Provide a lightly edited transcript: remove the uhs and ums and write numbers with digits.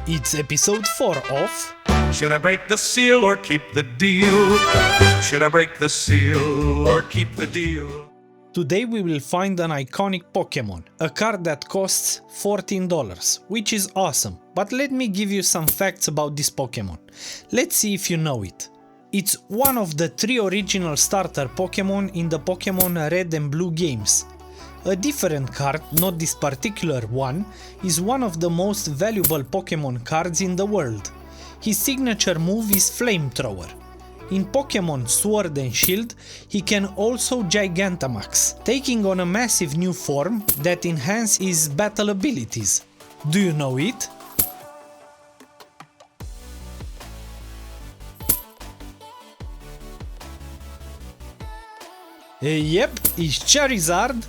It's episode 4 of Should I break the seal or keep the deal? Should I break the seal or keep the deal? Today we will find an iconic Pokemon, a card that costs $14, which is awesome, but let me give you some facts about this Pokemon. Let's see if you know it. It's one of the 3 original starter Pokemon in the Pokemon Red and Blue games. A different card, not this particular one, is one of the most valuable Pokemon cards in the world. His signature move is Flamethrower. In Pokemon Sword and Shield, he can also Gigantamax, taking on a massive new form that enhances his battle abilities. Do you know it? Yep, it's Charizard.